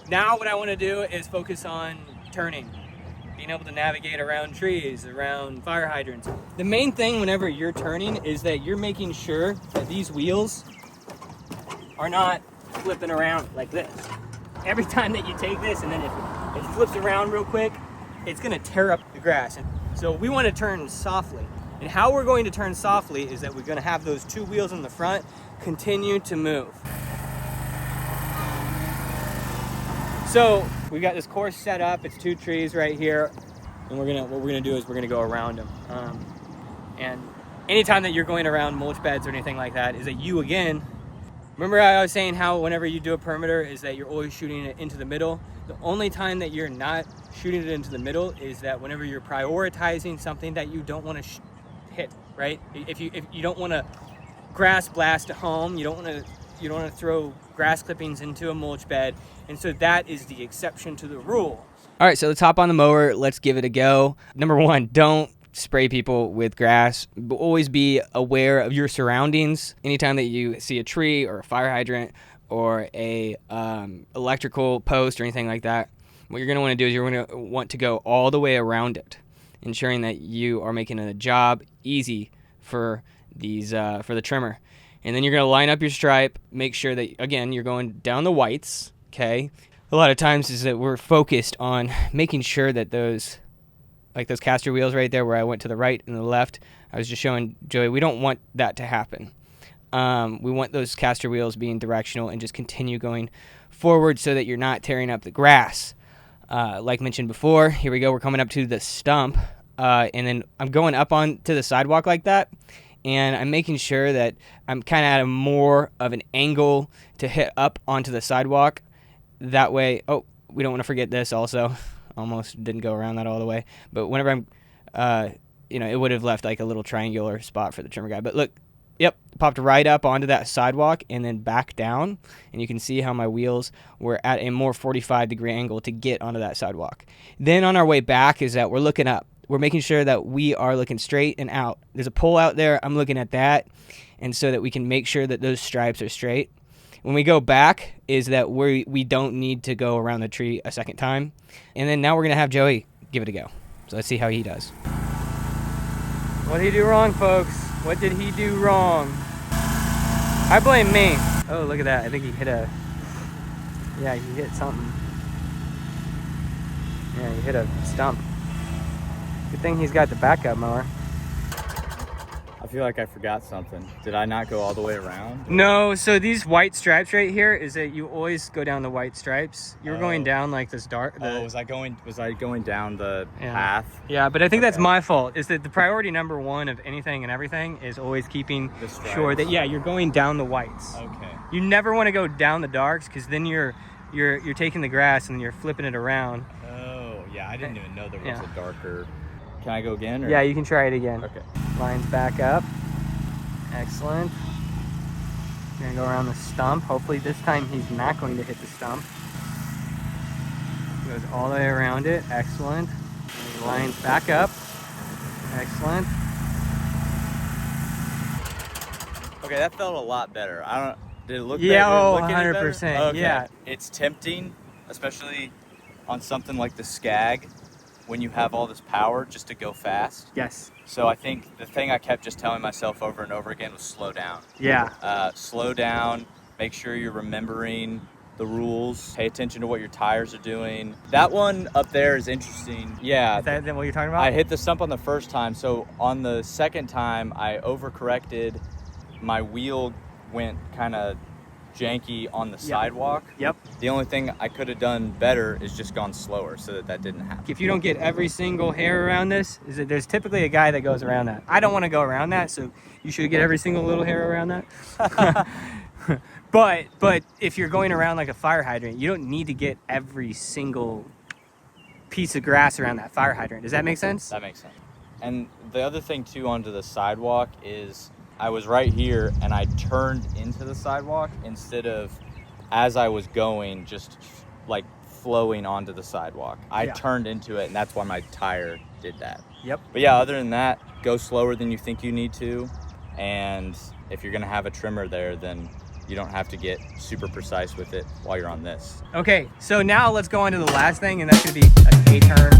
Now what I want to do is focus on turning, being able to navigate around trees, around fire hydrants. The main thing whenever you're turning is that you're making sure that these wheels are not flipping around like this. Every time that you take this and then it flips around real quick, it's gonna tear up the grass. So we want to turn softly. And how we're going to turn softly is that we're gonna have those two wheels in the front continue to move. So we've got this course set up. It's 2 trees right here, and what we're gonna do is we're gonna go around them. And anytime that you're going around mulch beds or anything like that, is that you again. Remember I was saying how whenever you do a perimeter is that you're always shooting it into the middle. The only time that you're not shooting it into the middle is that whenever you're prioritizing something that you don't want to hit, right? If you don't want to grass blast a home, you don't want to throw grass clippings into a mulch bed, and so that is the exception to the rule. All right, so let's hop on the mower. Let's give it a go. Number 1, don't spray people with grass. But always be aware of your surroundings. Anytime that you see a tree or a fire hydrant or a electrical post or anything like that, what you're going to want to do is you're going to want to go all the way around it, ensuring that you are making a job easy for these for the trimmer. And then you're going to line up your stripe, make sure that, again, you're going down the whites, okay? A lot of times is that we're focused on making sure that those caster wheels right there where I went to the right and the left, I was just showing Joey, we don't want that to happen. We want those caster wheels being directional and just continue going forward so that you're not tearing up the grass. Like mentioned before, here we go, we're coming up to the stump, and then I'm going up onto the sidewalk like that, and I'm making sure that I'm kind of at a more of an angle to hit up onto the sidewalk. That way, oh, we don't want to forget this also. Almost didn't go around that all the way. But whenever I'm, it would have left like a little triangular spot for the trimmer guy. But look, yep, popped right up onto that sidewalk and then back down. And you can see how my wheels were at a more 45-degree angle to get onto that sidewalk. Then on our way back is that we're looking up. We're making sure that we are looking straight and out. There's a pole out there. I'm looking at that. And so that we can make sure that those stripes are straight. When we go back is that we don't need to go around the tree a second time. And then now we're going to have Joey give it a go. So let's see how he does. What did he do wrong, folks? What did he do wrong? I blame me. Oh, look at that. I think he hit he hit something. Yeah, he hit a stump. Good thing he's got the backup mower. I feel like I forgot something. Did I not go all the way around? No, so these white stripes right here is that you always go down the white stripes. You were going down like this dark. Was I going down the path? Yeah, but I think that's my fault. Is that the priority number 1 of anything and everything is always keeping sure that you're going down the whites. Okay. You never want to go down the darks because then you're taking the grass and you're flipping it around. Oh, yeah, I didn't even know there was a darker. Can I go again? Or? Yeah, you can try it again. Okay. Lines back up. Excellent. You're gonna go around the stump. Hopefully this time he's not going to hit the stump. Goes all the way around it. Excellent. And he lines back up. Excellent. Okay, that felt a lot better. Did it look better? Yeah, 100%. Okay. Yeah. It's tempting, especially on something like the Skag, when you have all this power just to go fast. Yes. So I think the thing I kept just telling myself over and over again was slow down. Yeah. Slow down, make sure you're remembering the rules, pay attention to what your tires are doing. That one up there is interesting. Yeah. Is that what you're talking about? I hit the stump on the first time, so on the second time I overcorrected. My wheel went kind of janky on the sidewalk. Yep. The only thing I could have done better is just gone slower so that didn't happen. If you don't get every single hair around this, is that there's typically a guy that goes around that. I don't want to go around that, so you should get every single little hair around that. But if you're going around like a fire hydrant, you don't need to get every single piece of grass around that fire hydrant. Does that make sense? That makes sense. And the other thing too onto the sidewalk is I was right here and I turned into the sidewalk instead of as I was going just like flowing onto the sidewalk. I turned into it and that's why my tire did that. Yep. But yeah, other than that, go slower than you think you need to. And if you're gonna have a trimmer there, then you don't have to get super precise with it while you're on this. Okay, so now let's go on to the last thing, and that's gonna be a K-turn.